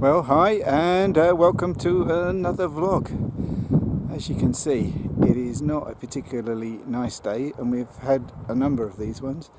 Well, hi and welcome to another vlog. As you can see, it is not a particularly nice day and we've had a number of these ones,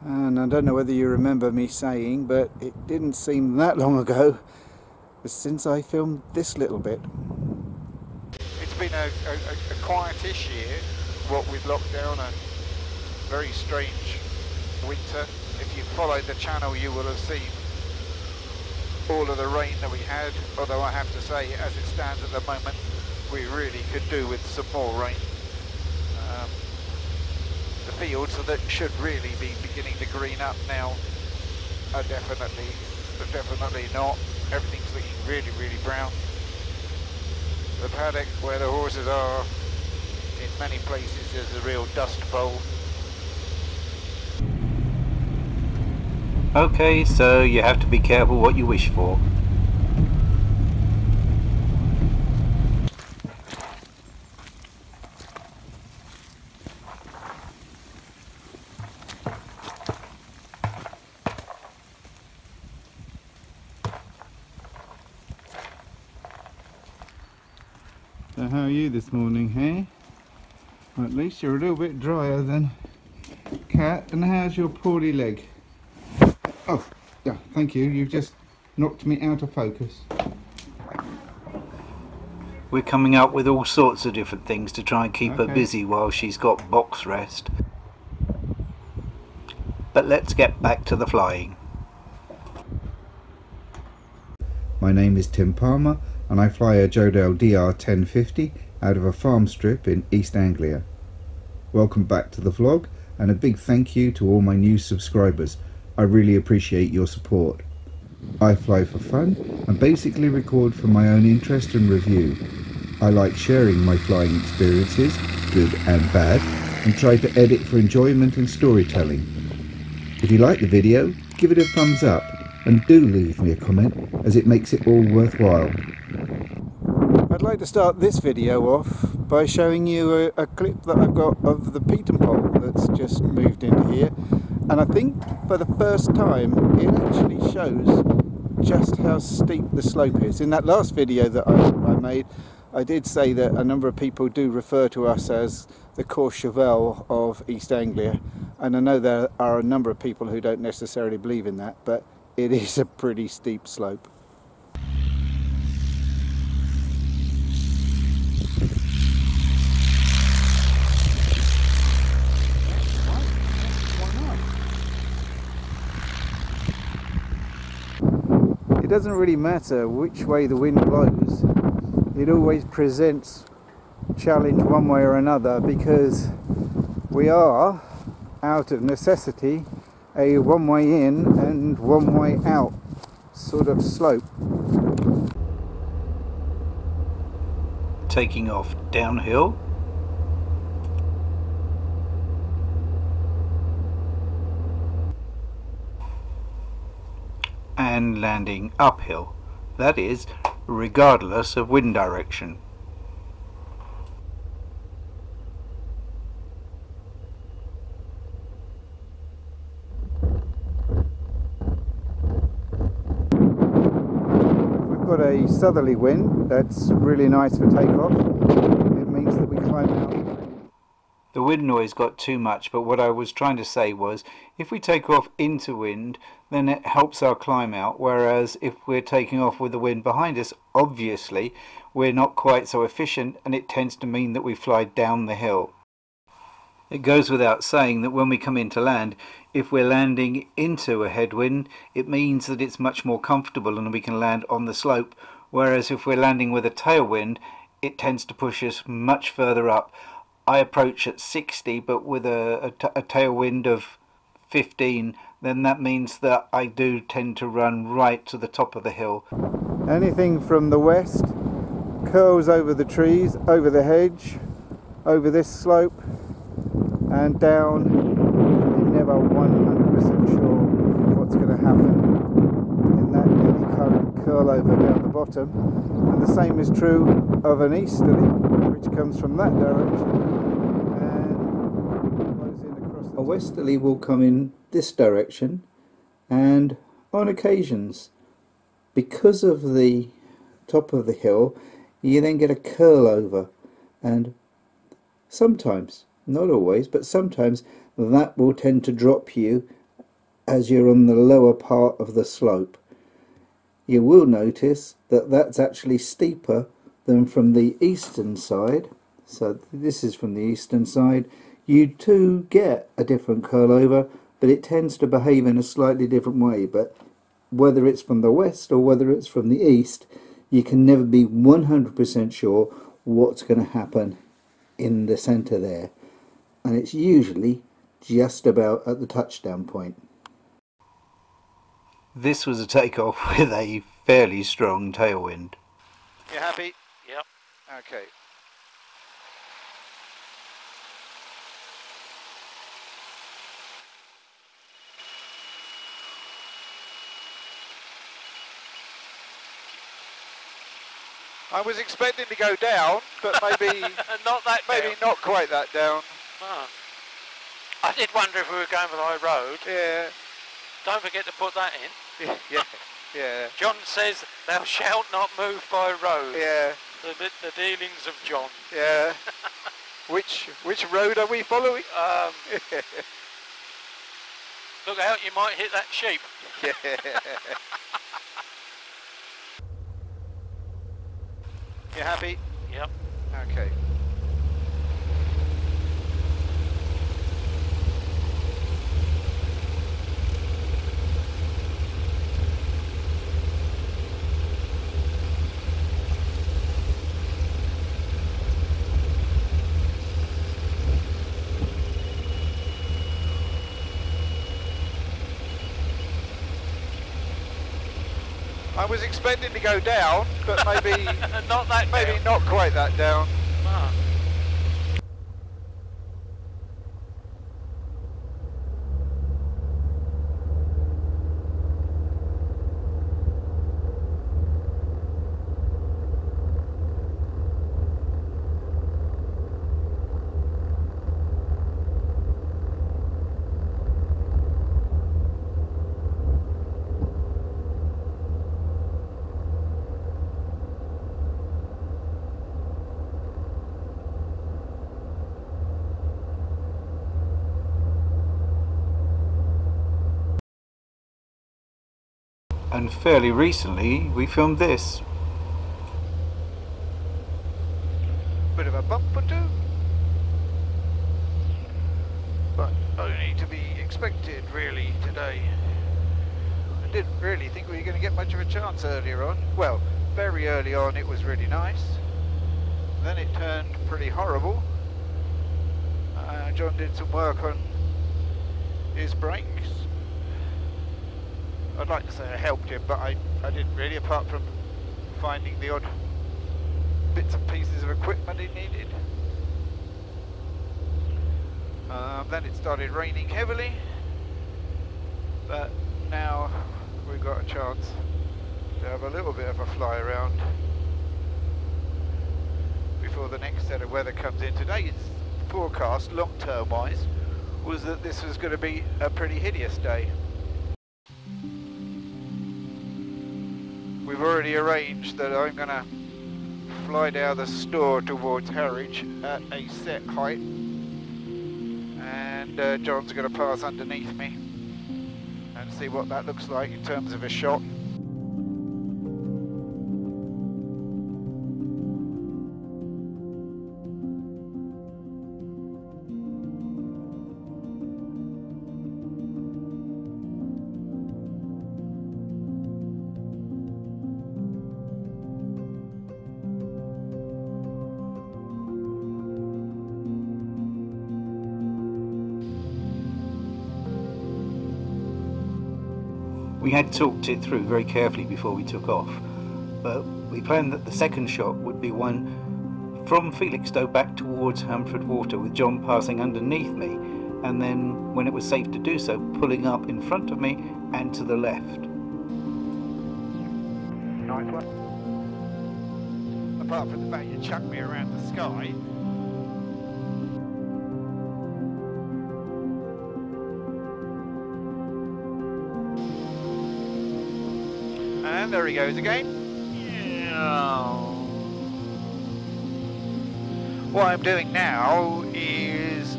and I don't know whether you remember me saying, but it didn't seem that long ago since I filmed this little bit. It's been a quietish year, what with lockdown, a very strange winter. If you followed the channel you will have seen all of the rain that we had, although I have to say, as it stands at the moment, we really could do with some more rain. The fields that should really be beginning to green up now are definitely not. Everything's looking really brown. The paddock where the horses are, in many places, is a real dust bowl. Okay, so you have to be careful what you wish for. So how are you this morning, hey? Well, at least you're a little bit drier than Cat. And how's your poorly leg? Oh, yeah, thank you. You've just knocked me out of focus. We're coming up with all sorts of different things to try and keep her busy while she's got box rest. But let's get back to the flying. My name is Tim Palmer and I fly a Jodel DR1050 out of a farm strip in East Anglia. Welcome back to the vlog and a big thank you to all my new subscribers. I really appreciate your support. I fly for fun and basically record for my own interest and review. I like sharing my flying experiences, good and bad, and try to edit for enjoyment and storytelling. If you like the video, give it a thumbs up and do leave me a comment, as it makes it all worthwhile. I'd like to start this video off by showing you a clip that I've got of the Peton pole that's just moved into here. And I think for the first time it actually shows just how steep the slope is. In that last video that I made, I did say that a number of people do refer to us as the Courchevel of East Anglia, and I know there are a number of people who don't necessarily believe in that, but it is a pretty steep slope. It doesn't really matter which way the wind blows, it always presents challenge one way or another, because we are, out of necessity, a one way in and one way out sort of slope. Taking off downhill. And landing uphill, that is, regardless of wind direction. We've got a southerly wind that's really nice for takeoff. It means that we climb out. The wind noise got too much, but what I was trying to say was, if we take off into wind, then it helps our climb out, whereas if we're taking off with the wind behind us, obviously we're not quite so efficient and it tends to mean that we fly down the hill. It goes without saying that when we come into land, if we're landing into a headwind, it means that it's much more comfortable and we can land on the slope, whereas if we're landing with a tailwind, it tends to push us much further up. I approach at 60, but with a tailwind of 15, then that means that I do tend to run right to the top of the hill. Anything from the west curls over the trees, over the hedge, over this slope and down. You're never 100% sure what's going to happen in that eddy current curl over down the bottom. And the same is true of an easterly, which comes from that direction. A westerly will come in this direction, and on occasions because of the top of the hill, you then get a curl over, and sometimes, not always, but sometimes that will tend to drop you as you're on the lower part of the slope. You will notice that that's actually steeper than from the eastern side. So this is from the eastern side. You do get a different curl over, but it tends to behave in a slightly different way. But whether it's from the west or whether it's from the east, you can never be 100% sure what's going to happen in the center there, and it's usually just about at the touchdown point. This was a takeoff with a fairly strong tailwind. You happy? Yep. Okay. I was expecting to go down, but maybe not that maybe down. not quite that down. Oh. I did wonder if we were going for the high road. Yeah. Don't forget to put that in. Yeah. John says, "Thou shalt not move by road." Yeah. The dealings of John. Yeah. Which road are we following? Look out, you might hit that sheep. Yeah. You happy? Yep. Okay. I was expecting to go down, but maybe not that maybe down. not quite that down. Ah. And fairly recently we filmed this. Bit of a bump or two, but only to be expected really today. I didn't really think we were going to get much of a chance earlier on. Well, very early on it was really nice, then it turned pretty horrible. John did some work on his brakes. I'd like to say I helped him, but I didn't really, apart from finding the odd bits and pieces of equipment he needed. Then it started raining heavily, but now we've got a chance to have a little bit of a fly around before the next set of weather comes in. Today's forecast, long-term wise, was that this was going to be a pretty hideous day. We've already arranged that I'm going to fly down the store towards Harwich at a set height, and John's going to pass underneath me and see what that looks like in terms of a shot. We had talked it through very carefully before we took off, but we planned that the second shot would be one from Felixstowe back towards Hamford Water, with John passing underneath me, and then, when it was safe to do so, pulling up in front of me and to the left. Nice one. Apart from the fact you chucked me around the sky. And there he goes again. What I'm doing now is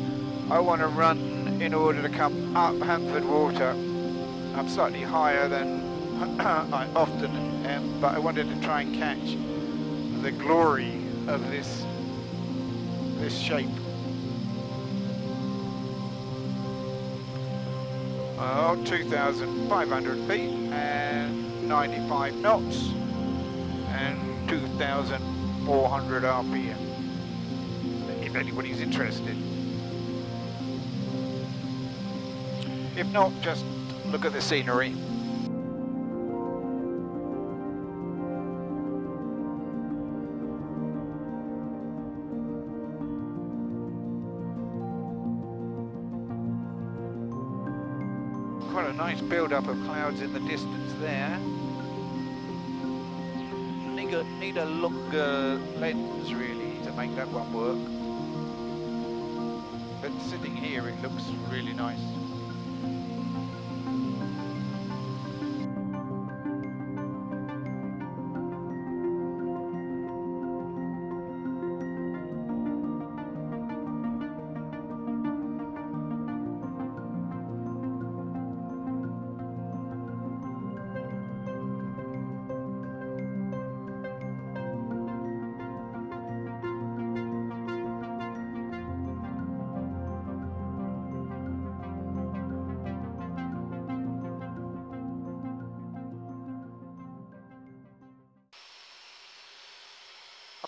I want to run in order to come up Hanford Water. I'm slightly higher than I often am, but I wanted to try and catch the glory of this shape. 2,500 feet and 95 knots and 2,400 RPM, if anybody's interested. If not, just look at the scenery. Quite a nice build-up of clouds in the distance there. Need a longer lens really to make that one work. But sitting here it looks really nice.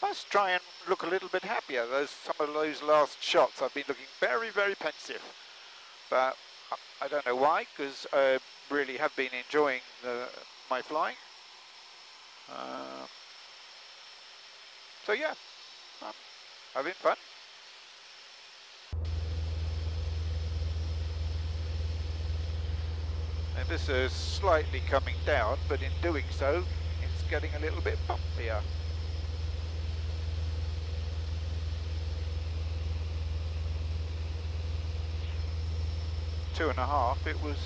I must try and look a little bit happier. Some of those last shots I've been looking very, very pensive. But I don't know why, because I really have been enjoying my flying. So yeah, I'm having fun. And this is slightly coming down, but in doing so, it's getting a little bit bumpier. Two and a half, it was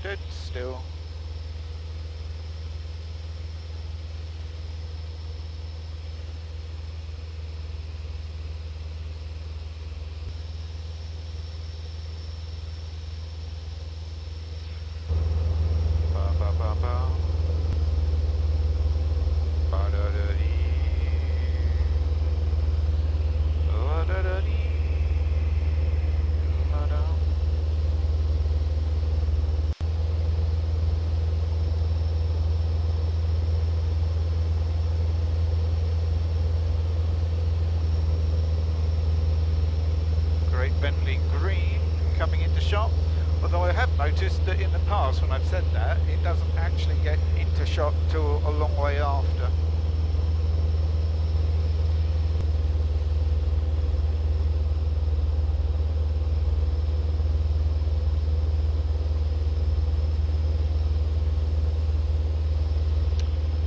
dead still. Shot, although I have noticed that in the past when I've said that, it doesn't actually get into shot till a long way after.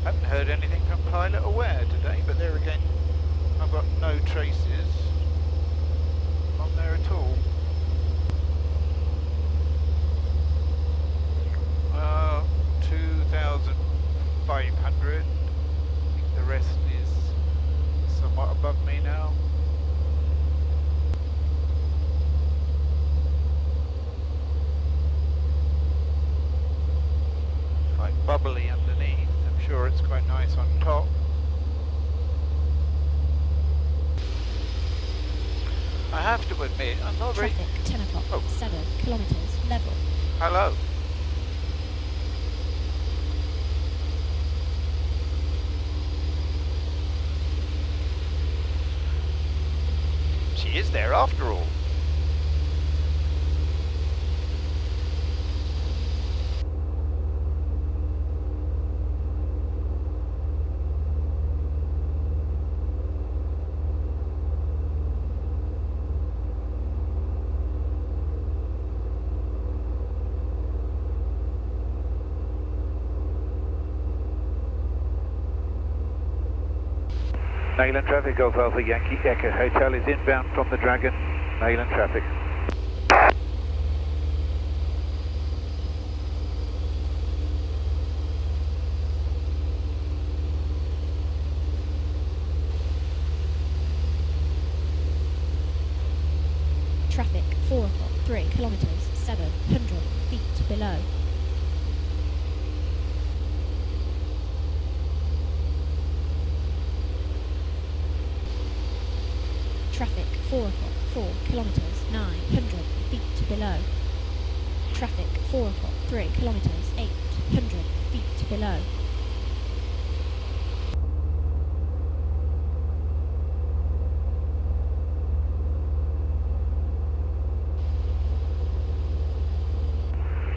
Haven't heard anything from Pilot Aware today, but there again, I've got no traces on there at all. 2,500. I think the rest is somewhat above me now. Quite bubbly underneath. I'm sure it's quite nice on top. I have to admit, I'm not very... Traffic, 10 o'clock, 7 kilometres, level. Hello. She is there after all. Nayland traffic, Golf Alpha Yankee Echo Hotel is inbound from the Dragon. Nayland traffic. Traffic 4 o'clock 3 kilometres 700 feet below. Traffic 4 o'clock 4 kilometres 900 feet below. Traffic 4 o'clock 3 kilometres 800 feet below.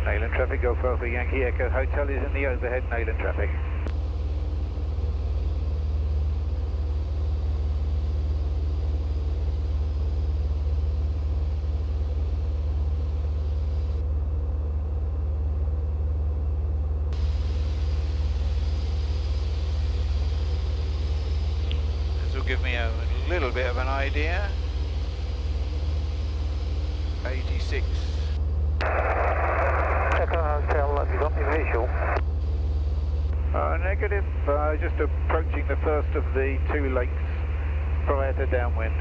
Nayland traffic, Golf Alpha Yankee Echo Hotel is in the overhead Nayland traffic. This will give me a little bit of an idea. 86. Hotel, have you got any visual? Negative, just approaching the first of the 2 lakes prior to downwind.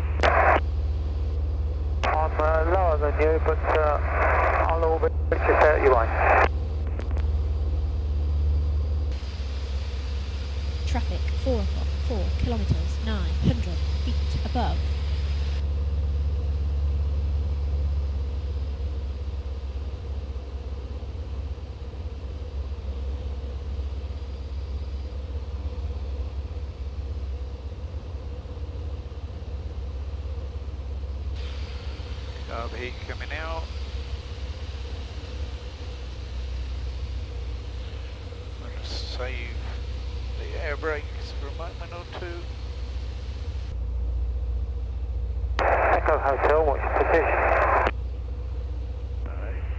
I'm lower than you, but I'll orbit just out your way. Traffic 4 o'clock 4 kilometres 900 feet above. Carb heat coming out. I'm going to save the air brakes for a moment or two. Echo Hotel, what's your position?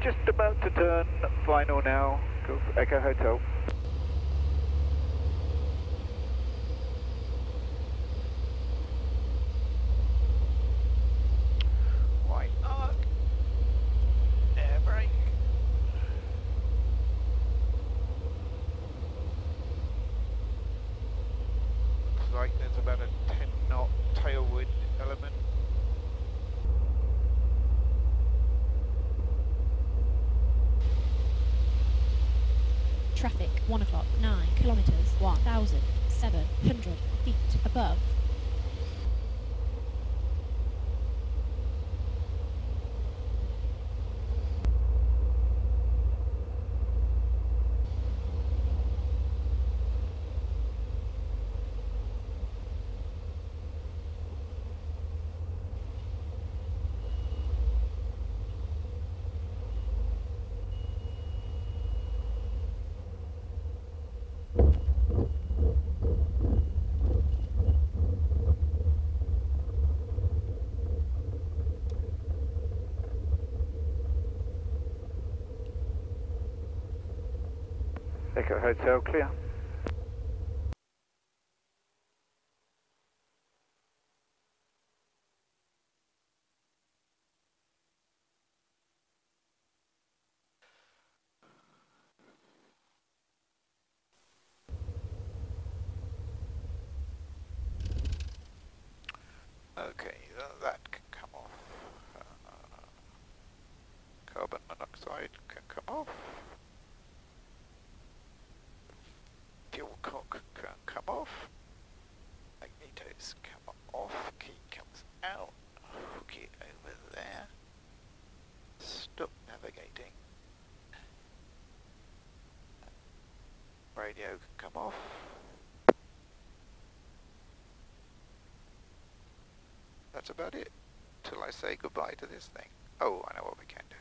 Just about to turn final now. Go for Echo Hotel. White arc. Air brake. Looks like there's about a 10 knot tailwind element. Traffic 1 o'clock 9 kilometres 1,700 feet above. Echo Hotel clear. Okay, that can come off. Carbon monoxide can come off. Fuel cock can come off. Magnetos come off. Key comes out. Hook it over there. Stop navigating. Radio can come off. That's about it. Till I say goodbye to this thing. Oh, I know what we can do.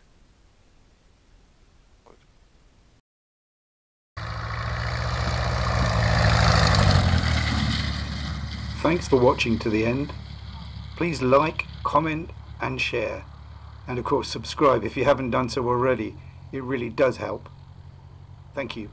Thanks for watching to the end. Please like, comment and share. And of course subscribe if you haven't done so already. It really does help. Thank you.